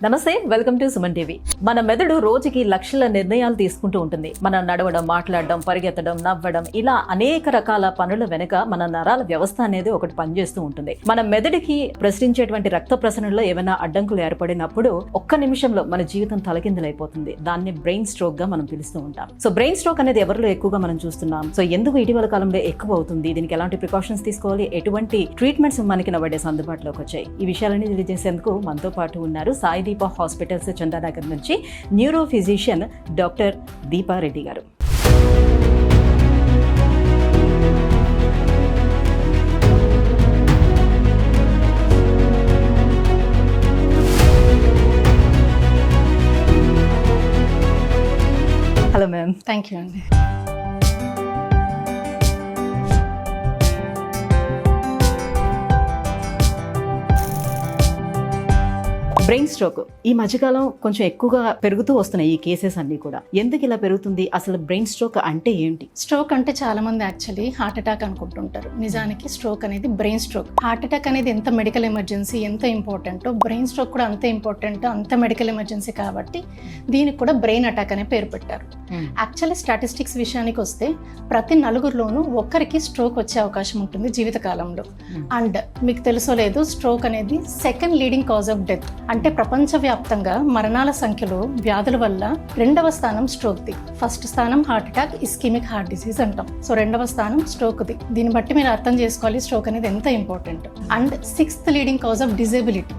నమస్తే, welcome to Suman TV. మన మెదడు రోజుకి లక్షల నిర్ణయాలు తీసుకుంటూ ఉంటుంది. మనం నడవడం, మాట్లాడడం, పరిగెత్తడం, నవ్వడం, ఇలా అనేక రకాల పనుల వెనుక మన నరాల వ్యవస్థ అనేది ఒకటి పనిచేస్తూ ఉంటుంది. మన మెదడుకి ప్రసరించేటువంటి రక్త ప్రసరణలో ఏమైనా అడ్డంకులు ఏర్పడినప్పుడు ఒక్క నిమిషంలో మన జీవితం తలకిందులైపోతుంది. దాన్ని బ్రెయిన్ స్ట్రోక్ గా మనం పిలుస్తూ ఉంటాం. సో బ్రెయిన్ స్ట్రోక్ అనేది ఎవరిలో ఎక్కువగా మనం చూస్తున్నాం. సో ఎందుకు ఇటీవల కాలంలో ఎక్కువ అవుతుంది, దీనికి ఎలాంటి ప్రికాషన్స్ తీసుకోవాలి, ఎటువంటి ట్రీట్మెంట్స్ మనకి నవ్వడేస్ అందుబాటులోకి వచ్చాయి, ఈ విషయాలన్నీ తెలియజేసేందుకు మనతో పాటు ఉన్నారు సాయి దీప హాస్పిటల్స్ చందానగర్ నుంచి న్యూరో ఫిజిషియన్ డాక్టర్ దీపారెడ్డి గారు. Hello ma'am. థ్యాంక్ యూ అండి. బ్రెయిన్ స్ట్రోక్ ఈ మధ్యకాలం కొంచెం ఎక్కువగా పెరుగుతూ వస్తున్నాయి ఈ కేసెస్ అన్ని కూడా. ఎందుకు ఇలా పెరుగుతుంది? అసలు బ్రెయిన్ స్ట్రోక్ అంటే ఏంటి? స్ట్రోక్ అంటే చాలా మంది యాక్చువల్లీ హార్ట్ అటాక్ అనుకుంటుంటారు. నిజానికి స్ట్రోక్ అనేది బ్రెయిన్ స్ట్రోక్. హార్ట్ అటాక్ అనేది ఎంత మెడికల్ ఎమర్జెన్సీ, ఎంత ఇంపార్టెంటో బ్రెయిన్ స్ట్రోక్ కూడా అంతే ఇంపార్టెంట్, అంత మెడికల్ ఎమర్జెన్సీ. కాబట్టి దీనికి కూడా బ్రెయిన్ అటాక్ అనే పేరు పెట్టారు. యాక్చువల్లీ స్టాటిస్టిక్స్ విషయానికి వస్తే ప్రతి నలుగురిలోనూ ఒక్కరికి స్ట్రోక్ వచ్చే అవకాశం ఉంటుంది జీవితకాలంలో. అండ్ మీకు తెలుసో లేదు, స్ట్రోక్ అనేది second leading cause of death. అంటే ప్రపంచవ్యాప్తంగా మరణాల సంఖ్యలో వ్యాధుల వల్ల రెండవ స్థానం స్ట్రోక్ది. ఫస్ట్ స్థానం heart attack, ischaemic heart disease అంటాం. సో రెండవ స్థానం స్ట్రోక్ది. దీన్ని బట్టి మీరు అర్థం చేసుకోవాలి స్ట్రోక్ అనేది ఎంత important. And sixth leading cause of disability.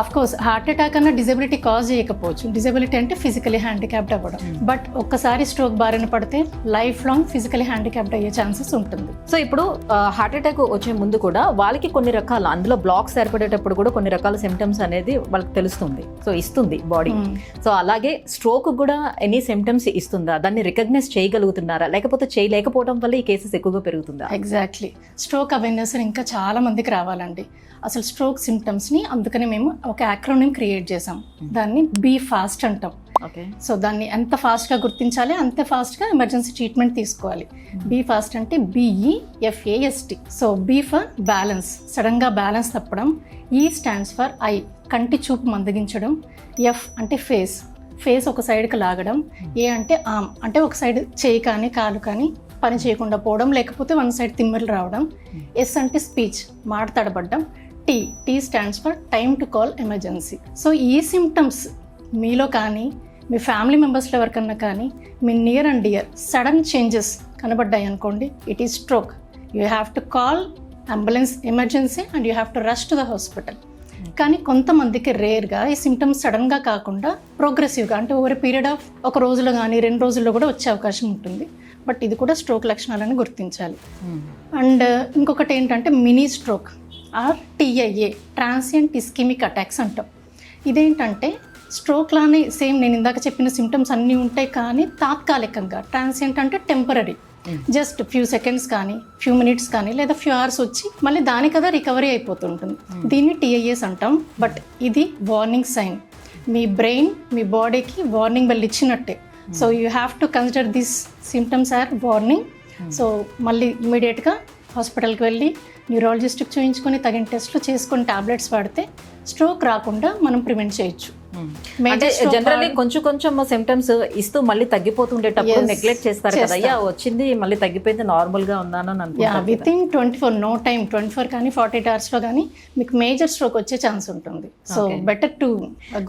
Of course heart attack అన్న డిజేబిలిటీ కాజ్ చేయకపోవచ్చు. డిజేబిలిటీ అంటే ఫిజికలీ హ్యాండిక్యాప్డ్ అవ్వడం. బట్ ఒక్కసారి స్ట్రోక్ బారిన పడితే లైఫ్ లాంగ్ ఫిజికలీ హ్యాండిక్యాప్డ్ అయ్యే ఛాన్సెస్ ఉంటుంది. సో ఇప్పుడు హార్ట్ అటాక్ వచ్చే ముందు కూడా వాళ్ళకి కొన్ని రకాల, అందులో బ్లాక్స్ ఏర్పడేటప్పుడు కూడా కొన్ని రకాల సిమ్టమ్స్ అనేది వాళ్ళకి తెలుస్తుంది, సో ఇస్తుంది బాడీ. సో అలాగే స్ట్రోక్ కూడా ఎనీ సిమ్టమ్స్ ఇస్తుందా? దాన్ని రికగ్నైజ్ చేయగలుగుతున్నారా, లేకపోతే చేయలేకపోవడం వల్ల ఈ కేసెస్ ఎక్కువగా పెరుగుతుందా? ఎగ్జాక్ట్లీ. స్ట్రోక్ అవేర్నెస్ ఇంకా చాలా మందికి రావాలండి. అసలు స్ట్రోక్ సిమ్టమ్స్ని అందుకని మేము ఒక యాక్రోనిమ్ క్రియేట్ చేసాం. దాన్ని బీ ఫాస్ట్ అంటాం. ఓకే. సో దాన్ని ఎంత ఫాస్ట్గా గుర్తించాలి, అంతే ఫాస్ట్గా ఎమర్జెన్సీ ట్రీట్మెంట్ తీసుకోవాలి. బీ ఫాస్ట్ అంటే BEFAST. So B for balance, సడన్గా బ్యాలెన్స్ తప్పడం. ఈ స్టాండ్స్ ఫర్ ఐ, కంటి చూపు మందగించడం. ఎఫ్ అంటే ఫేస్ ఒక సైడ్కి లాగడం. ఏ అంటే ఆర్మ్, అంటే ఒక సైడ్ చేయి కానీ కాలు కానీ పని చేయకుండా పోవడం, లేకపోతే వన్ సైడ్ తిమ్మిర్లు రావడం. ఎస్ అంటే స్పీచ్, మాట తడబడ్డం. T stands for time to call emergency. So ఈ సిమ్టమ్స్ మీలో కానీ మీ ఫ్యామిలీ మెంబర్స్లో ఎవరికన్నా కానీ మీ near and dear sudden changes కనబడ్డాయి అనుకోండి, it is stroke. You have to call ambulance emergency and you have to rush to the hospital. కానీ కొంతమందికి రేర్గా ఈ సిమ్టమ్స్ సడన్గా కాకుండా ప్రోగ్రెసివ్గా, అంటే ఓవర్ పీరియడ్ ఆఫ్ ఒక రోజులో కానీ 2 రోజుల్లో కూడా వచ్చే అవకాశం ఉంటుంది. బట్ ఇది కూడా స్ట్రోక్ లక్షణాలని గుర్తించాలి. అండ్ ఇంకొకటి ఏంటంటే mini stroke or TIA, transient ischaemic attacks అంటాం. ఇదేంటంటే స్ట్రోక్ లానే సేమ్ నేను ఇందాక చెప్పిన సిమ్టమ్స్ అన్నీ ఉంటాయి, కానీ తాత్కాలికంగా. ట్రాన్సియంట్ అంటే టెంపరీ, జస్ట్ ఫ్యూ సెకండ్స్ కానీ ఫ్యూ మినిట్స్ కానీ లేదా ఫ్యూ అవర్స్ వచ్చి మళ్ళీ దానికదా రికవరీ అయిపోతుంటుంది. దీన్ని TIAs అంటాం. బట్ ఇది వార్నింగ్ సైన్. మీ బ్రెయిన్ మీ బాడీకి వార్నింగ్ బెల్ ఇచ్చినట్టే. So you have to consider this symptoms are warning. So మళ్ళీ ఇమీడియట్గా హాస్పిటల్కి వెళ్ళి న్యూరాలజిస్ట్కి చూయించుకొని తగిన టెస్ట్లు చేసుకొని టాబ్లెట్స్ వాడితే స్ట్రోక్ రాకుండా మనం ప్రివెంట్ చేయొచ్చు. అంటే జనరల్లీ కొంచెం సిమ్టమ్స్ ఇస్తూ మళ్ళీ తగ్గిపోతుండేటప్పుడు నెగ్లెక్ట్ చేస్తారు కదా, అయ్యా వచ్చింది మళ్ళీ తగ్గిపోయింది, నార్మల్ గా ఉన్నాను అని అనుకుంటారు. విత్ ఇన్ 24 నో టైం 24 కానీ 48 hours లో కానీ మీకు మేజర్ స్ట్రోక్ వచ్చే ఛాన్స్ ఉంటుంది. So better to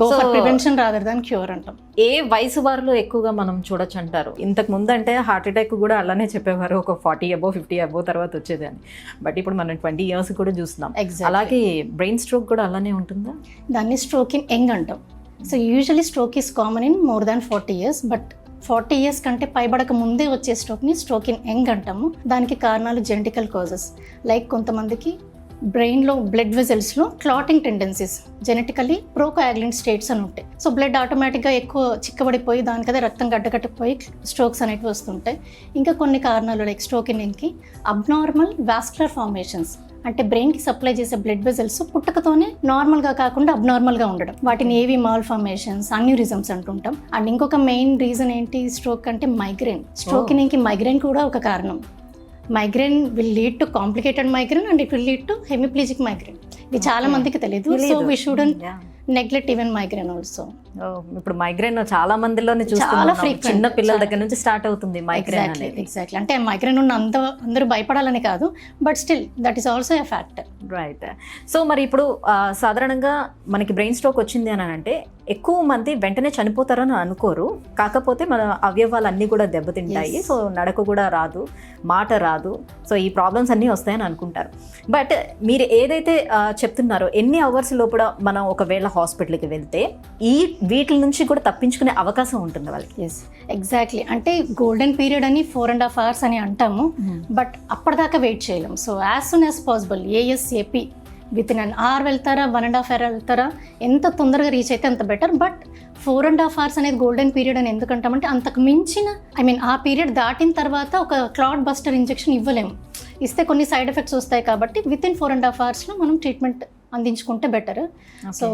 go for prevention rather than cure అంటాం. ఏ వయసు వారిలో ఎక్కువగా మనం చూడొచ్చు అంటారు? ఇంతకు ముందు అంటే హార్ట్ అటాక్ కూడా అలానే చెప్పేవారు, ఒక 40 above 50 above తర్వాత వచ్చేది అని. బట్ ఇప్పుడు మనం 20 years కూడా చూస్తున్నాం. అలాగే బ్రెయిన్ స్ట్రోక్ కూడా అలానే ఉంటుందా? దాన్ని స్ట్రోక్ ఇన్ యంగ్ అంటాం. So usually stroke is common in more than 40 years. But 40 years కంటే పైబడక ముందే వచ్చే స్ట్రోక్ని స్ట్రోక్ ఇన్ యంగ్ అంటాము. దానికి కారణాలు జెనెటికల్ కాజెస్. లైక్ కొంతమందికి బ్రెయిన్లో బ్లడ్ వెజల్స్లో clotting tendencies, genetically procoagulant states అని ఉంటాయి. సో బ్లడ్ ఆటోమేటిక్గా ఎక్కువ చిక్కబడిపోయి దానికదే రక్తం గడ్డకట్టుకుపోయి స్ట్రోక్స్ అనేవి వస్తుంటాయి. ఇంకా కొన్ని కారణాలు లైక్ స్ట్రోక్ ఇన్ యంగ్కి అబ్నార్మల్ వాస్కులర్ ఫార్మేషన్స్, అంటే బ్రెయిన్కి సప్లై చేసే బ్లడ్ వెజల్స్ పుట్టుకతోనే నార్మల్గా కాకుండా అబ్నార్మల్గా ఉండడం. వాటిని ఏవి మాల్ఫార్మేషన్స్, అన్యూరిజమ్స్ అంటుంటాం. అండ్ ఇంకొక మెయిన్ రీజన్ ఏంటి స్ట్రోక్ అంటే మైగ్రేన్. స్ట్రోక్ ఇన్కి మైగ్రేన్ కూడా ఒక కారణం. Migraine will lead to complicated migraine and it will lead to hemiplegic migraine. ఇది చాలా మందికి తెలియదు. So we shouldn't neglect even migraine also. ఇప్పుడు మైగ్రేన్ చాలా మందిలోనే చాలా చూస్తున్నాం, frequent. చిన్న పిల్లల దగ్గర నుంచి స్టార్ట్ అవుతుంది మైగ్రేన్ అనేది. ఎగ్జాక్ట్లీ అంటే మైగ్రేన్ ఉన్న అందరూ భయపడాలని కాదు, but still that is also a factor. Right. So మరి ఇప్పుడు సాధారణంగా మనకి బ్రెయిన్ స్ట్రోక్ వచ్చింది అని అంటే ఎక్కువ మంది వెంటనే చనిపోతారని అనుకోరు, కాకపోతే మన అవయవాలు అన్నీ కూడా దెబ్బతింటాయి. సో నడక కూడా రాదు, మాట రాదు, సో ఈ ప్రాబ్లమ్స్ అన్నీ వస్తాయని అనుకుంటారు. బట్ మీరు ఏదైతే చెప్తున్నారో ఎన్ని అవర్స్ లోపల మనం ఒకవేళ హాస్పిటల్కి వెళ్తే వీటి నుంచి కూడా తప్పించుకునే అవకాశం ఉంటుంది వాళ్ళకి? ఎస్ ఎగ్జాక్ట్లీ, అంటే గోల్డెన్ పీరియడ్ అని 4.5 hours అని అంటాము, బట్ అప్పటిదాకా వెయిట్ చేయలేము. So as soon as possible ASAP within an hour వెళ్తారా, 1.5 hour వెళ్తారా, ఎంత తొందరగా రీచ్ అయితే అంత బెటర్. బట్ 4.5 hours అనేది గోల్డెన్ పీరియడ్ అని ఎందుకంటామంటే అంతకు మించిన ఆ పీరియడ్ దాటిన తర్వాత ఒక క్లాట్ బస్టర్ ఇంజెక్షన్ ఇవ్వలేము. ఇస్తే కొన్ని సైడ్ ఎఫెక్ట్స్ వస్తాయి కాబట్టి విత్ ఇన్ 4.5 hours మనం ట్రీట్మెంట్ అందించుకుంటే బెటర్. సో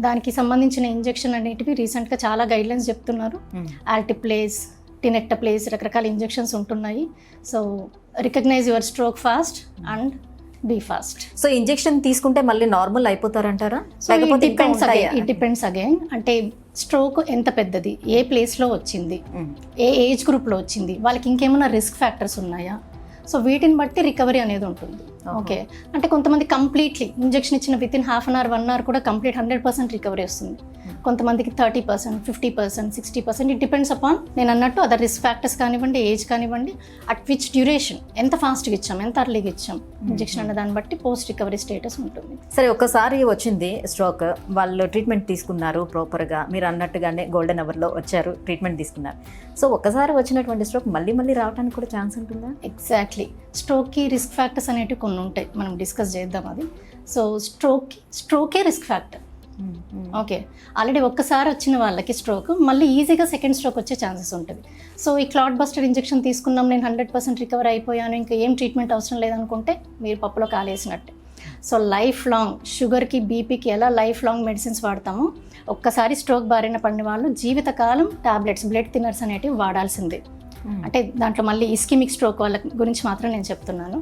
దానికి సంబంధించిన ఇంజెక్షన్ అనేటివి రీసెంట్గా చాలా గైడ్లైన్స్ చెప్తున్నారు. ఆల్టిప్లేస్, టినెక్టప్లేస్, రకరకాల ఇంజెక్షన్స్ ఉంటున్నాయి. So recognise your stroke fast and be fast. So injection తీసుకుంటే మళ్ళీ నార్మల్ అయిపోతారంటారా? ఇట్ డిపెండ్స్ అగైన్, అంటే స్ట్రోక్ ఎంత పెద్దది, ఏ ప్లేస్లో వచ్చింది, ఏ ఏజ్ గ్రూప్లో వచ్చింది, వాళ్ళకి ఇంకేమైనా రిస్క్ ఫ్యాక్టర్స్ ఉన్నాయా, సో వీటిని బట్టి రికవరీ అనేది ఉంటుంది. ఓకే, అంటే కొంతమంది కంప్లీట్లీ ఇంజెక్షన్ ఇచ్చిన విత్ ఇన్ 1/2 hour 1 hour కూడా కంప్లీట్ 100% రికవరీ వస్తుంది. కొంతమందికి 30%, 50%, 60%, ఇట్ డిపెండ్స్ అపాన్ నేను అన్నట్టు అదర్ రిస్క్ ఫ్యాక్టర్స్ కానివ్వండి, ఏజ్ కానివ్వండి, అట్ విచ్ డ్యూరేషన్, ఎంత ఫాస్ట్గా ఇచ్చాం, ఎంత అర్లీగా ఇచ్చాం ఇంజెక్షన్ అన్న దాన్ని బట్టి పోస్ట్ రికవరీ స్టేటస్ ఉంటుంది. సరే, ఒక్కసారి వచ్చింది స్ట్రోక్, వాళ్ళు ట్రీట్మెంట్ తీసుకున్నారు ప్రాపర్గా, మీరు అన్నట్టుగానే గోల్డెన్ అవర్లో వచ్చారు, ట్రీట్మెంట్ తీసుకున్నారు. సో ఒక్కసారి వచ్చినటువంటి స్ట్రోక్ మళ్ళీ మళ్ళీ రావడానికి కూడా ఛాన్స్ ఉంటుందా? ఎగ్జాక్ట్లీ, స్ట్రోక్కి రిస్క్ ఫ్యాక్టర్స్ అనేవి కొన్ని ఉంటాయి, మనం డిస్కస్ చేద్దాం అది. సో స్ట్రోకే రిస్క్ ఫ్యాక్టర్. ఓకే, ఆల్రెడీ ఒక్కసారి వచ్చిన వాళ్ళకి స్ట్రోక్ మళ్ళీ ఈజీగా సెకండ్ స్ట్రోక్ వచ్చే ఛాన్సెస్ ఉంటుంది. సో ఈ క్లాట్ బస్టర్ ఇంజెక్షన్ తీసుకున్నాం, నేను 100% రికవర్ అయిపోయాను, ఇంకా ఏం ట్రీట్మెంట్ అవసరం లేదనుకుంటే మీరు పప్పులో కాలేసినట్టే. సో లైఫ్ లాంగ్ షుగర్కి, బీపీకి ఎలా లైఫ్ లాంగ్ మెడిసిన్స్ వాడతామో, ఒక్కసారి స్ట్రోక్ బారిన పడిన వాళ్ళు జీవితకాలం టాబ్లెట్స్, బ్లడ్ థిన్నర్స్ అనేటివి వాడాల్సిందే. అంటే దాంట్లో మళ్ళీ ఇస్కిమిక్ స్ట్రోక్ వాళ్ళ గురించి మాత్రం నేను చెప్తున్నాను.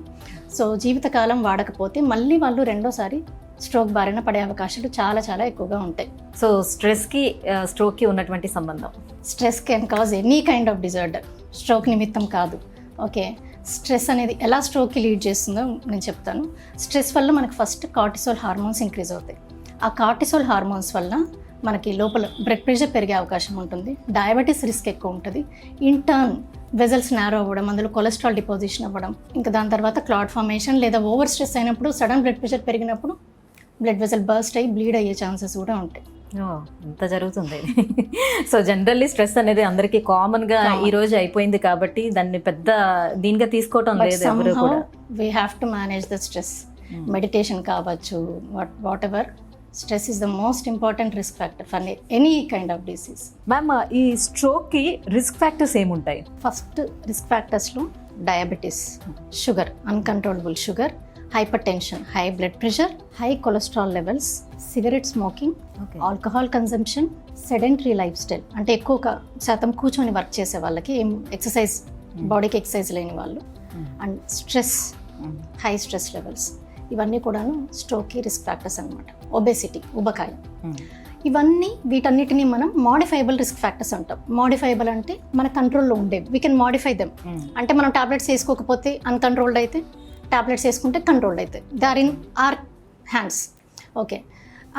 సో జీవితకాలం వాడకపోతే మళ్ళీ వాళ్ళు రెండోసారి స్ట్రోక్ బారిన పడే అవకాశాలు చాలా చాలా ఎక్కువగా ఉంటాయి. సో స్ట్రెస్కి స్ట్రోక్కి ఉన్నటువంటి సంబంధం? Stress can cause any kind of disorder, stroke నిమిత్తం కాదు. ఓకే, స్ట్రెస్ అనేది ఎలా స్ట్రోక్కి లీడ్ చేస్తుందో నేను చెప్తాను. స్ట్రెస్ వల్ల మనకు ఫస్ట్ కార్టిసోల్ హార్మోన్స్ ఇంక్రీజ్ అవుతాయి. ఆ కార్టిసోల్ హార్మోన్స్ వల్ల మనకి లోపల బ్లడ్ ప్రెషర్ పెరిగే అవకాశం ఉంటుంది, డయాబెటీస్ రిస్క్ ఎక్కువ ఉంటుంది, ఇన్ టర్న్ వెజల్స్ నారో అవ్వడం, అందులో కొలెస్ట్రాల్ డిపాజిషన్ అవ్వడం, ఇంకా దాని తర్వాత క్లాట్ ఫార్మేషన్, లేదా ఓవర్ స్ట్రెస్ అయినప్పుడు సడన్ బ్లడ్ ప్రెషర్ పెరిగినప్పుడు బ్లడ్ వెజల్ బర్స్ట్ అయ్యి బ్లీడ్ అయ్యే ఛాన్సెస్ కూడా ఉంటాయి. ఇంత జరుగుతుంది. సో జనరల్లీ స్ట్రెస్ అనేది అందరికీ కామన్గా ఈ రోజు అయిపోయింది కాబట్టి దాన్ని పెద్ద దీనిగా తీసుకోవటం లేదు ఎవరు కూడా. We have to manage the stress. Meditation కావచ్చు, whatever, stress is the most important risk factor for any kind of disease. Ma'am, ఈ స్ట్రోక్కి రిస్క్ ఫ్యాక్టర్స్ ఏముంటాయి? ఫస్ట్ రిస్క్ ఫ్యాక్టర్స్లో diabetes, sugar, uncontrollable sugar, hypertension, high blood pressure, high cholesterol levels, cigarette smoking, alcohol consumption, sedentary lifestyle, అంటే ఎక్కువ శాతం కూర్చొని work చేసే వాళ్ళకి, ఎక్సర్సైజ్, బాడీకి ఎక్సర్సైజ్ లేని వాళ్ళు, and stress, high stress levels, ఇవన్నీ కూడాను స్ట్రోక్కి రిస్క్ ఫ్యాక్టర్స్ అనమాట. ఒబెసిటీ, ఉబకాయం, ఇవన్నీ వీటన్నిటిని మనం మాడిఫైబుల్ రిస్క్ ఫ్యాక్టర్స్ అంటాం. మాడిఫైబుల్ అంటే మన కంట్రోల్లో ఉండేవి, వీ కెన్ మాడిఫై దెమ్. అంటే మనం టాబ్లెట్స్ వేసుకోకపోతే అన్కంట్రోల్డ్ అయితే, టాబ్లెట్స్ వేసుకుంటే కంట్రోల్డ్ అవుతాయి. They are in our hands. Okay,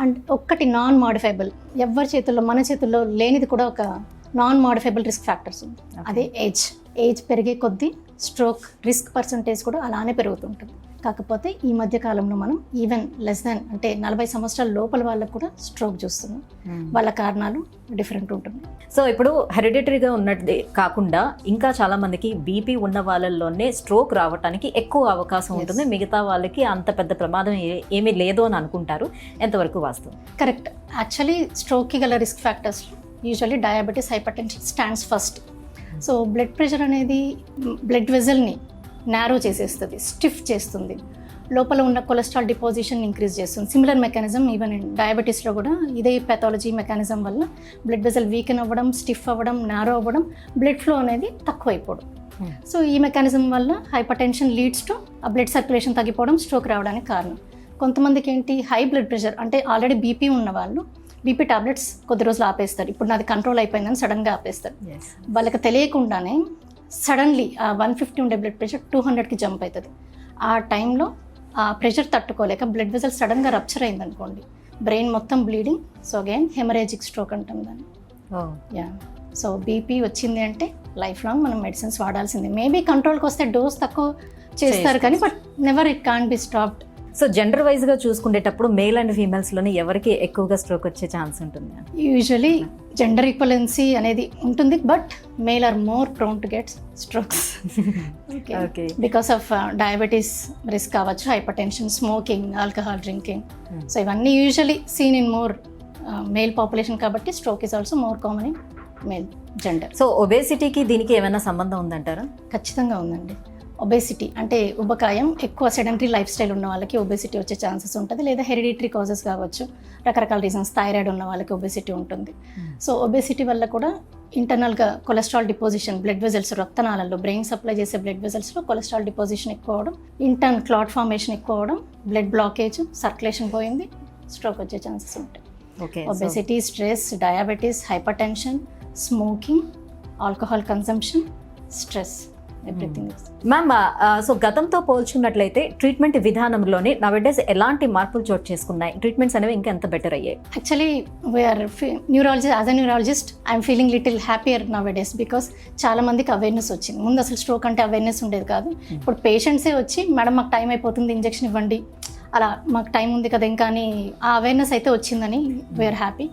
and ఒక్కటి నాన్ మాడిఫైబుల్, ఎవరి చేతుల్లో, మన చేతుల్లో లేనిది కూడా ఒక నాన్ మాడిఫైబుల్ రిస్క్ ఫ్యాక్టర్స్ ఉంది, అదే ఏజ్ పెరిగే కొద్దీ స్ట్రోక్ రిస్క్ పర్సంటేజ్ కూడా అలానే పెరుగుతుంటుంది. కాకపోతే ఈ మధ్య కాలంలో మనం ఈవెన్ లెస్ దాన్, అంటే 40 సంవత్సరాల లోపల వాళ్ళకు కూడా స్ట్రోక్ చూస్తున్నాం. వాళ్ళ కారణాలు డిఫరెంట్ ఉంటుంది. సో ఇప్పుడు హెరిడిటరీగా ఉన్నది కాకుండా ఇంకా చాలా మందికి బీపీ ఉన్న వాళ్ళల్లోనే స్ట్రోక్ రావడానికి ఎక్కువ అవకాశం ఉంటుంది, మిగతా వాళ్ళకి అంత పెద్ద ప్రమాదం ఏమీ లేదు అని అనుకుంటారు. ఎంతవరకు వాస్తవం? కరెక్ట్. యాక్చువల్లీ స్ట్రోక్కి గల risk factors usually diabetes, hyper tension stands first. So blood pressure అనేది బ్లడ్ వెజల్ని నారో చేసేస్తుంది, స్టిఫ్ చేస్తుంది, లోపల ఉన్న కొలెస్ట్రాల్ డిపాజిషన్ ఇంక్రీజ్ చేస్తుంది. సిమిలర్ మెకానిజం ఈవెన్ డయాబెటీస్లో కూడా ఇదే పెథాలజీ మెకానిజం వల్ల బ్లడ్ వెజల్ వీకెన్ అవ్వడం, స్టిఫ్ అవ్వడం, నారో అవ్వడం, బ్లడ్ ఫ్లో అనేది తక్కువైపోవడం. సో ఈ మెకానిజం వల్ల హైపర్ టెన్షన్ లీడ్స్ టు ఆ బ్లడ్ సర్క్యులేషన్ తగ్గిపోవడం, స్ట్రోక్ రావడానికి కారణం. కొంతమందికి ఏంటి, హై బ్లడ్ ప్రెషర్, అంటే ఆల్రెడీ బీపీ ఉన్న వాళ్ళు బీపీ టాబ్లెట్స్ కొద్ది రోజులు ఆపేస్తారు, ఇప్పుడు నాది కంట్రోల్ అయిపోయిందని సడన్గా ఆపేస్తారు. వాళ్ళకి తెలియకుండానే సడన్లీ ఆ 150 ఉండే బ్లడ్ ప్రెషర్ 200కి జంప్ అవుతుంది. ఆ టైంలో ఆ ప్రెషర్ తట్టుకోలేక బ్లడ్ వెజల్ సడన్గా రప్చర్ అయింది అనుకోండి, బ్రెయిన్ మొత్తం bleeding, so again haemorrhagic stroke అంటాం దాన్ని. యా, సో బీపీ వచ్చింది అంటే లైఫ్ లాంగ్ మనం మెడిసిన్స్ వాడాల్సిందే. మేబీ కంట్రోల్కి వస్తే డోస్ తక్కువ చేస్తారు కానీ but never it can be stopped. So gender వైజ్గా చూసుకునేటప్పుడు మేల్ అండ్ ఫీమేల్స్లోని ఎవరికి ఎక్కువగా స్ట్రోక్ వచ్చే ఛాన్స్ ఉంటుంది? యూజువలీ జెండర్ ఈక్వలెన్సీ అనేది ఉంటుంది, but male are more prone to get strokes because of diabetes risk కావచ్చు, hypertension, smoking, alcohol drinking. So ఇవన్నీ usually seen in more male population కాబట్టి stroke is also more common in male gender. So ఒబేసిటీకి దీనికి ఏమైనా సంబంధం ఉందంటారా? ఖచ్చితంగా ఉందండి. ఒబేసిటీ అంటే ఉబకాయం, ఎక్కువ సెడెంటరీ లైఫ్ స్టైల్ ఉన్న వాళ్ళకి ఒబేసిటీ వచ్చే ఛాన్సెస్ ఉంటుంది, లేదా హెరిడిటరీ కాజెస్ కావచ్చు, రకరకాల రీజన్స్, థైరాయిడ్ ఉన్న వాళ్ళకి ఒబేసిటీ ఉంటుంది. సో ఒబేసిటీ వల్ల కూడా ఇంటర్నల్గా కొలెస్ట్రాల్ డిపోజిషన్, బ్లడ్ వెజల్స్, రక్తనాళాల్లో బ్రెయిన్ సప్లై చేసే బ్లడ్ వెజల్స్లో కొలెస్ట్రాల్ డిపోజిషన్ ఎక్కువ అవడం, ఇంటర్న్ క్లాట్ ఫార్మేషన్ ఎక్కువ అవడం, బ్లడ్ బ్లాకేజ్, సర్క్యులేషన్ పోయింది, స్ట్రోక్ వచ్చే ఛాన్సెస్ ఉంటాయి. Obesity, stress, diabetes, hypertension, smoking, alcohol consumption, stress, everything. Ma'am, so గతంతో పోల్చుకున్నట్లయితే ట్రీట్మెంట్ విధానంలోనే నవడేస్ ఎలాంటి మార్పులు చోటు చేసుకున్నాయి? ట్రీట్మెంట్స్ అనేవి ఇంకా ఎంత బెటర్ అయ్యాయి? Actually we are neurologist, as a neurologist I'm feeling little happier nowadays because చాలా మందికి అవేర్నెస్ వచ్చింది. ముందు అసలు స్ట్రోక్ అంటే అవేర్నెస్ ఉండేది కాదు. ఇప్పుడు పేషెంట్సే వచ్చి మేడం మాకు టైం అయిపోతుంది, ఇంజెక్షన్ ఇవ్వండి, అలా మాకు టైం ఉంది కదా ఇంకా అని ఆ అవేర్నెస్ అయితే వచ్చిందని వీఆర్ హ్యాపీ.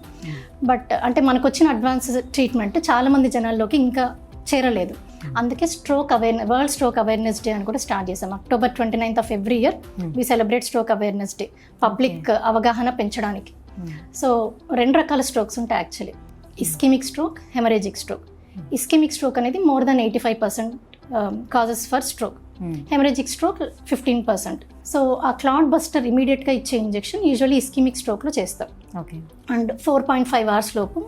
బట్ అంటే మనకు వచ్చిన అడ్వాన్స్ ట్రీట్మెంట్ చాలామంది జనాల్లోకి ఇంకా చేరలేదు. అందుకే stroke awareness, world stroke awareness day అని కూడా స్టార్ట్ చేసాం. October 29th of every year we celebrate stroke awareness day, public అవగాహన పెంచడానికి. సో 2 రకాల స్ట్రోక్స్ ఉంటాయి actually, ischaemic stroke, haemorrhagic stroke. Ischaemic stroke అనేది more than 85% causes for stroke, haemorrhagic stroke 15%. So ఆ clot buster ఇమీడియట్గా ఇచ్చే injection usually ischaemic స్ట్రోక్లో చేస్తాం. And 4.5 hours లోపు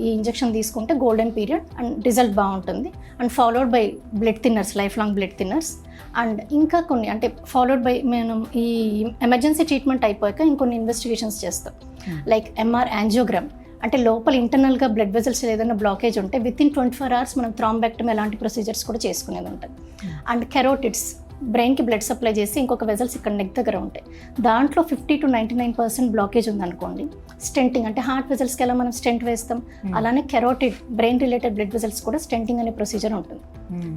ఈ ఇంజెక్షన్ తీసుకుంటే గోల్డెన్ పీరియడ్ అండ్ రిజల్ట్ బాగుంటుంది. And followed by blood thinners, life long blood thinners. And ఇంకా కొన్ని అంటే ఫాలోడ్ బై మనం ఈ ఎమర్జెన్సీ ట్రీట్మెంట్ అయిపోయాక ఇంకొన్ని ఇన్వెస్టిగేషన్స్ చేస్తాం, లైక్ ఎంఆర్ యాంజియోగ్రామ్. అంటే లోపల ఇంటర్నల్గా బ్లడ్ వెజల్స్ ఏదైనా బ్లాకేజ్ ఉంటే వితిన్ 24 hours మనం థ్రాంబెక్టమీ ఎలాంటి ప్రొసీజర్స్ కూడా చేసుకునేది ఉంటుంది. అండ్ కెరోటిడ్స్, బ్రెయిన్కి బ్లడ్ సప్లై చేసి ఇంకొక వెజల్స్ ఇక్కడ నెక్ దగ్గర ఉంటాయి, దాంట్లో 50 to 99% బ్లాకేజ్ ఉందనుకోండి, స్టెంటింగ్ అంటే హార్ట్ వెజల్స్కి ఎలా మనం స్టెంట్ వేస్తాం అలానే carotid brain related blood vessels కూడా స్టెంటింగ్ అనే ప్రొసీజర్ ఉంటుంది.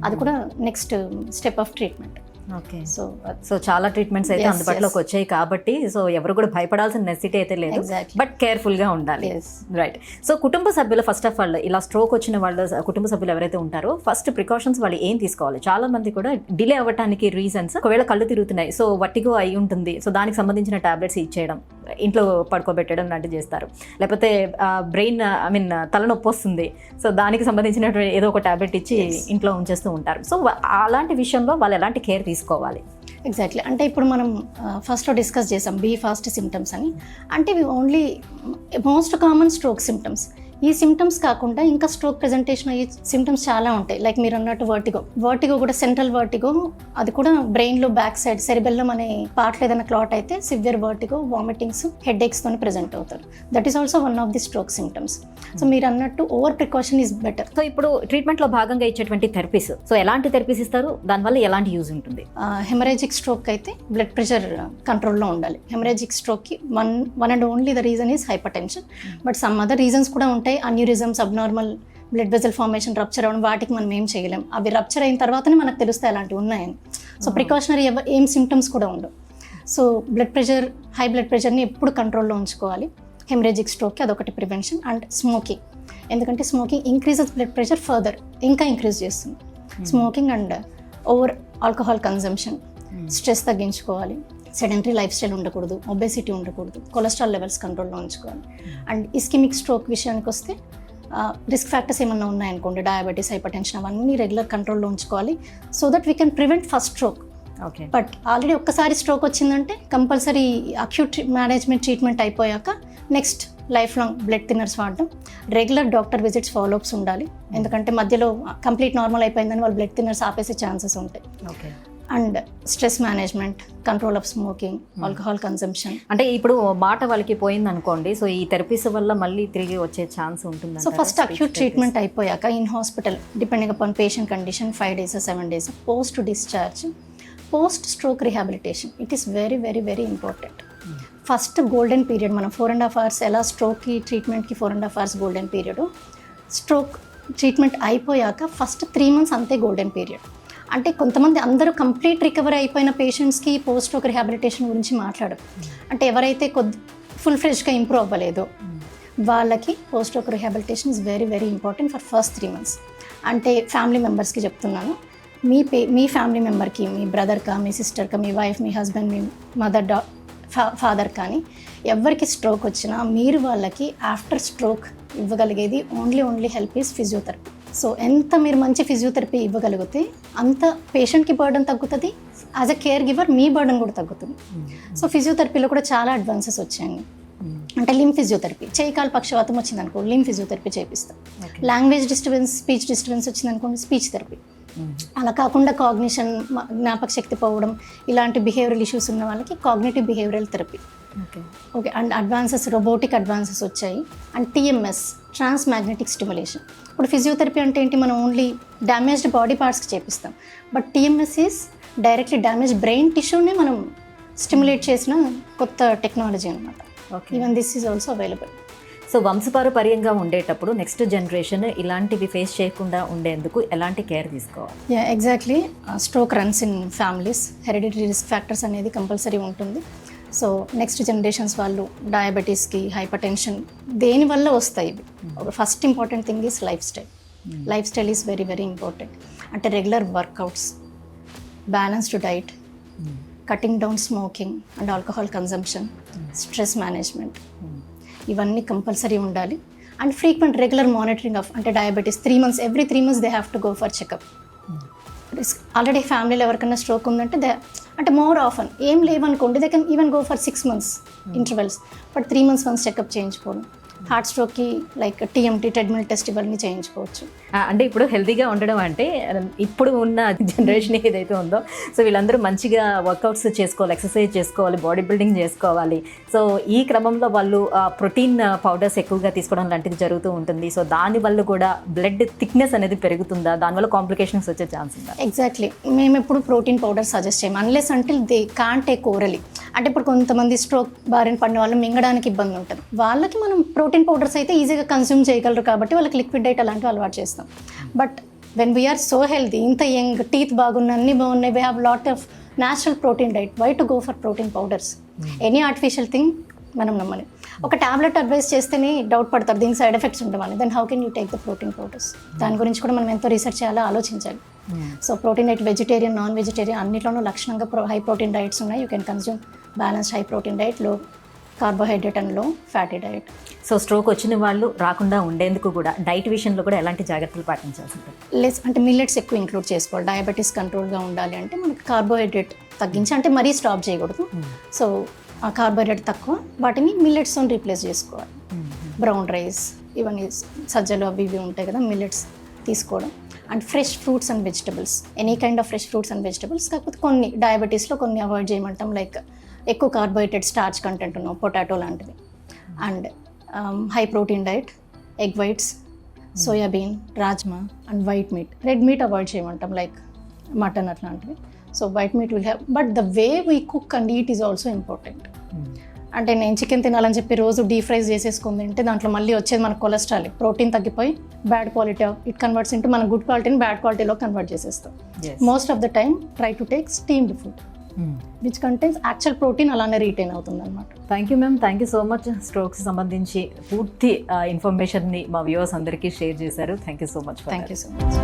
అది కూడా next step of treatment. So చాలా ట్రీట్మెంట్స్ అయితే అందుబాటులోకి వచ్చాయి కాబట్టి సో ఎవరు కూడా భయపడాల్సిన నెసిటీ అయితే లేదు, బట్ కేర్ఫుల్ గా ఉండాలి. రైట్. సో కుటుంబ సభ్యులు ఫస్ట్ ఆఫ్ ఆల్ ఇలా స్ట్రోక్ వచ్చిన వాళ్ళు కుటుంబ సభ్యులు ఎవరైతే ఉంటారో ఫస్ట్ ప్రికాషన్స్ వాళ్ళు ఏం తీసుకోవాలి? చాలా మంది కూడా డిలే అవ్వడానికి రీజన్స్, ఒకవేళ కళ్ళు తిరుగుతున్నాయి, సో వట్టిగో అయి ఉంటుంది, సో దానికి సంబంధించిన టాబ్లెట్స్ ఇచ్చేయడం, ఇంట్లో పడుకోబెట్టడం లాంటివి చేస్తారు. లేకపోతే బ్రెయిన్ తలనొప్పి వస్తుంది, సో దానికి సంబంధించిన ఏదో ఒక టాబ్లెట్ ఇచ్చి ఇంట్లో ఉంచేస్తూ ఉంటారు. సో అలాంటి విషయంలో వాళ్ళు ఎలాంటి కేర్ తీసుకోవాలి? ఎగ్జాక్ట్లీ. అంటే ఇప్పుడు మనం ఫస్ట్లో డిస్కస్ చేసాం బీ ఫాస్ట్ సిమ్టమ్స్ అని. అంటే ఇవి only most common stroke symptoms. ఈ సిమ్టమ్స్ కాకుండా ఇంకా స్ట్రోక్ ప్రెజెంటేషన్ అయ్యే సిమ్టమ్స్ చాలా ఉంటాయి. లైక్ మీరు అన్నట్టు వర్టిగో కూడా సెంట్రల్ వర్టిగో, అది కూడా బ్రెయిన్లో బ్యాక్ సైడ్ సెరిబెల్లం అనే పార్ట్లో ఏదైనా క్లాట్ అయితే సివియర్ వర్టిగో, వామిటింగ్స్, హెడేక్స్తో ప్రెజెంట్ అవుతారు. That is also one of the stroke symptoms. So మీరు అన్నట్టు over precaution is better. So ఇప్పుడు ట్రీట్మెంట్లో భాగంగా ఇచ్చేటువంటి థెరపీస్, సో ఎలాంటి థెరపీస్ ఇస్తారు, దానివల్ల ఎలాంటి యూజ్ ఉంటుంది? హెమరేజిక్ స్ట్రోక్ అయితే బ్లడ్ ప్రెషర్ కంట్రోల్లో ఉండాలి. హెమరేజిక్ స్ట్రోక్కి one and only the reason is hypertension, but some other reasons కూడా ఉంటాయి. Aneurysms, abnormal blood vessel formation, rupture అవ్వడం, వాటికి మనం ఏం చేయలేం. అవి రప్చర్ అయిన తర్వాతనే మనకు తెలుస్తాయి అలాంటివి ఉన్నాయని. సో ప్రికాషనరీ ఏం సిమ్టమ్స్ కూడా ఉండవు. So blood pressure, high blood ప్రెషర్ని ఎప్పుడు కంట్రోల్లో ఉంచుకోవాలి. హెమరేజిక్ స్ట్రోక్కి అదొకటి ప్రివెన్షన్. అండ్ స్మోకింగ్, ఎందుకంటే smoking increases blood pressure further, ఇంకా ఇంక్రీజ్ చేస్తుంది smoking. And over alcohol consumption, stress తగ్గించుకోవాలి, సెడెంటరీ లైఫ్ స్టైల్ ఉండకూడదు, ఒబేసిటీ ఉండకూడదు, కొలెస్ట్రాల్ లెవెల్స్ కంట్రోల్లో ఉంచుకోవాలి. అండ్ ఇస్కెమిక్ స్ట్రోక్ విషయానికి వస్తే రిస్క్ ఫ్యాక్టర్స్ ఏమన్నా ఉన్నాయనుకోండి, డయాబెటీస్, హైపర్ టెన్షన్, అవన్నీ రెగ్యులర్ కంట్రోల్లో ఉంచుకోవాలి, so that we can prevent first stroke. But already ఒక్కసారి స్ట్రోక్ వచ్చిందంటే కంపల్సరీ అక్యూట్ మేనేజ్మెంట్ ట్రీట్మెంట్ అయిపోయాక next life long blood thinners వాడడం, రెగ్యులర్ డాక్టర్ విజిట్స్, ఫాలోఅప్స్ ఉండాలి. ఎందుకంటే మధ్యలో కంప్లీట్ నార్మల్ అయిపోయిందని వాళ్ళు బ్లడ్ థిన్నర్స్ ఆపేసే ఛాన్సెస్ ఉంటాయి. And stress management, control of smoking, alcohol consumption. అంటే ఇప్పుడు మాట వాళ్ళకి పోయింది అనుకోండి, సో ఈ థెరపీస్ వల్ల మళ్ళీ తిరిగి వచ్చే ఛాన్స్ ఉంటుంది. సో ఫస్ట్ అక్యూట్ ట్రీట్మెంట్ అయిపోయాక in hospital depending upon patient condition 5 days 7 days post discharge, post stroke rehabilitation, it is very very very important. First golden period మనం 4.5 hours ఎలా స్ట్రోక్కి ట్రీట్మెంట్కి 4.5 hours golden period, stroke treatment అయిపోయాక first 3 months అంతే golden period. అంటే కొంతమంది అందరూ complete recovery అయిపోయిన పేషెంట్స్కి పోస్ట్ స్ట్రోక్ రిహాబిలిటేషన్ గురించి మాట్లాడరు. అంటే ఎవరైతే ఫుల్ ఫ్రెష్గా ఇంప్రూవ్ అవ్వలేదో వాళ్ళకి post stroke rehabilitation is very very important for first 3 months. అంటే ఫ్యామిలీ మెంబర్స్కి చెప్తున్నాను, మీ ఫ్యామిలీ మెంబర్కి, మీ బ్రదర్కా, మీ సిస్టర్కా, మీ వైఫ్, మీ హస్బెండ్, మీ మదర్, ఫాదర్ కానీ ఎవరికి స్ట్రోక్ వచ్చినా మీరు వాళ్ళకి ఆఫ్టర్ స్ట్రోక్ ఇవ్వగలిగేది only help is physiotherapy. So ఎంత మీరు మంచి ఫిజియోథెరపీ ఇవ్వగలిగితే అంత పేషెంట్కి బర్డన్ తగ్గుతుంది, యాజ్ అ కేర్ గివర్ మీ బర్డన్ కూడా తగ్గుతుంది. సో ఫిజియోథెరపీలో కూడా చాలా అడ్వాన్సెస్ వచ్చాయండి. అంటే లిమ్ ఫిజియోథెరపీ, చేయి కాలు పక్షవాతం వచ్చిందనుకో లిమ్ ఫిజియోథెరపీ చేపిస్తాం. లాంగ్వేజ్ డిస్టర్బెన్స్, స్పీచ్ డిస్టర్బెన్స్ వచ్చిందనుకోండి స్పీచ్ థెరపీ. అలా కాకుండా కాగ్నిషన్, జ్ఞాపక శక్తి పోవడం, ఇలాంటి బిహేవియరల్ ఇష్యూస్ ఉన్న వాళ్ళకి cognitive behavioural therapy. Okay. And advances, robotic advances వచ్చాయి. And TMS, trans magnetic stimulation. ఇప్పుడు ఫిజియోథెరపీ అంటే ఏంటి, మనం ఓన్లీ డ్యామేజ్డ్ బాడీ పార్ట్స్కి చేపిస్తాం. But TMS is directly damage brain టిష్యూని మనం స్టిమ్యులేట్ చేసిన కొత్త టెక్నాలజీ అనమాట. Even this is also available. So వంశపారపర్యంగా ఉండేటప్పుడు నెక్స్ట్ జనరేషన్ ఇలాంటివి ఫేస్ చేయకుండా ఉండేందుకు ఎలాంటి కేర్ తీసుకోవాలి? Exactly. Stroke runs in families, hereditary risk factors అనేది కంపల్సరీ ఉంటుంది. సో నెక్స్ట్ జనరేషన్స్ వాళ్ళు డయాబెటీస్కి, హైపర్ టెన్షన్ దేనివల్ల వస్తాయి ఇవి. First important thing is lifestyle. Lifestyle is very very important. అంటే regular workouts, balanced diet, cutting down smoking and alcohol consumption, stress management, ఇవన్నీ compulsory ఉండాలి. And frequent regular monitoring of, అంటే diabetes 3 months, every 3 months they have to go for checkup. Already ఫ్యామిలీలో ఎవరికైనా stroke ఉందంటే అంటే more often, ఏం లేవనుకోండి they can even go for 6 months intervals. But 3 months once checkup చేయించుకోవడం. Heart స్ట్రోక్కి like TMT, treadmill test ఇవన్నీ చేయించుకోవచ్చు. అంటే ఇప్పుడు హెల్తీగా ఉండడం అంటే ఇప్పుడు ఉన్న జనరేషన్ ఏదైతే ఉందో, సో వీళ్ళందరూ మంచిగా వర్కౌట్స్ చేసుకోవాలి, ఎక్సర్సైజ్ చేసుకోవాలి, బాడీ బిల్డింగ్ చేసుకోవాలి. సో ఈ క్రమంలో వాళ్ళు ప్రోటీన్ పౌడర్స్ ఎక్కువగా తీసుకోవడం లాంటిది జరుగుతూ ఉంటుంది. సో దానివల్ల కూడా బ్లడ్ థిక్నెస్ అనేది పెరుగుతుందా, దానివల్ల కాంప్లికేషన్స్ వచ్చే ఛాన్స్ ఉందా? ఎగ్జాక్ట్లీ. మేము ఎప్పుడు ప్రోటీన్ పౌడర్ సజెస్ట్ చేయము unless until they can't take orally. అంటే ఇప్పుడు కొంతమంది స్ట్రోక్ బారిన పడిన వాళ్ళు మింగడానికి ఇబ్బంది ఉంటుంది, వాళ్ళకి మనం ప్రోటీన్ పౌడర్స్ అయితే ఈజీగా కన్స్యూమ్ చేయగలరు కాబట్టి వాళ్ళకి లిక్విడ్ డైట్ అలాంటివి అలవాటు చేస్తాం. But when we are so healthy, ఇంత యంగ్, టీత్ బాగున్నాయి, అన్నీ బాగున్నాయి, we have lot of natural protein diet, why to go for protein powders? Any artificial thing మనం నమ్మని. ఒక టాబ్లెట్ అడ్వైస్ చేస్తేనే డౌట్ పడతారు దీనికి సైడ్ ఎఫెక్ట్స్ ఉండవని. Then how can you take the protein powders? దాని గురించి కూడా మనం ఎంతో రీసెర్చ్ చేయాలో ఆలోచించాలి. So protein diet vegetarian, non vegetarian అన్నిట్లోనూ లక్షణంగా హై ప్రోటీన్ డైట్స్ ఉన్నాయి. You can consume balanced high protein diet, లో కార్బోహైడ్రేట్ అండ్ లో ఫ్యాటీ డైట్. సో స్ట్రోక్ వచ్చిన వాళ్ళు రాకుండా ఉండేందుకు కూడా డైట్ విషయంలో కూడా ఎలాంటి జాగ్రత్తలు పాటించాల్సి ఉంటుంది? లెస్ అంటే మిల్లెట్స్ ఎక్కువ ఇంక్లూడ్ చేసుకోవాలి. డయాబెటీస్ కంట్రోల్గా ఉండాలి అంటే మనకి కార్బోహైడ్రేట్ తగ్గించి, అంటే మరీ స్టాప్ చేయకూడదు. సో ఆ కార్బోహైడ్రేట్ తక్కువ, వాటిని మిల్లెట్స్తో రీప్లేస్ చేసుకోవాలి. బ్రౌన్ రైస్, ఇవన్నీ సజ్జలు అవి ఇవి ఉంటాయి కదా, మిల్లెట్స్ తీసుకోవడం. And fresh fruits and vegetables, any kind of fresh fruits and vegetables. కాకపోతే కొన్ని డయాబెటీస్లో కొన్ని అవాయిడ్ చేయమంటాం, లైక్ ఎక్కువ కార్బోహైడ్రేట్, స్టార్చ్ కంటెంట్ ఉన్న పొటాటో లాంటివి. And high protein diet, egg whites, soybean, rajma and white meat. Red meat avoid చేయమంటాం, like mutton అట్లాంటివి. So white meat will have, but the way we cook and it is also important. అంటే నేను chicken తినాలని చెప్పి రోజు deep fries చేసేసుకుని తింటే దాంట్లో మళ్ళీ వచ్చేది మనకు కొలెస్ట్రాల్, ప్రోటీన్ తగ్గిపోయి bad quality it converts into మన గుడ్ క్వాలిటీని బ్యాడ్ క్వాలిటీలో కన్వర్ట్ చేసేస్తాం. Most of the time try to take steamed food which contains actual protein అలానే రీటైన్ అవుతుంది అనమాట. Thank you ma'am, thank you so much. Strokes సంబంధించి పూర్తి ఇన్ఫర్మేషన్ని మా వ్యూవర్స్ అందరికీ షేర్ చేశారు. Thank you so much. Thank you so much.